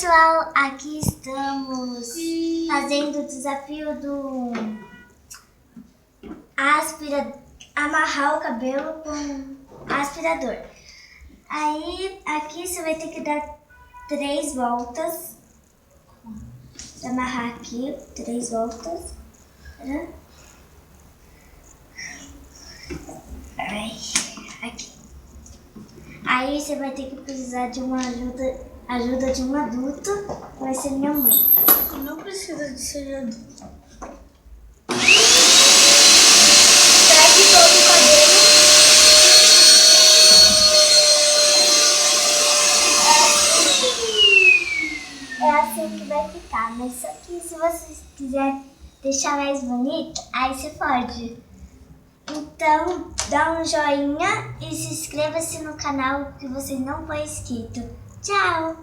pessoal, aqui estamos fazendo o desafio do amarrar o cabelo com aspirador. Aí aqui você vai ter que dar 3 voltas. Vou amarrar aqui 3 voltas. Aqui. Aí você vai ter que precisar de uma ajuda de um adulto, vai ser minha mãe. Não precisa de ser adulto. Pegue todo o cabelo. É assim que vai ficar, mas só que se você quiser deixar mais bonito, aí você pode. Então, dá um joinha e se inscreva-se no canal que você não foi inscrito. Tchau!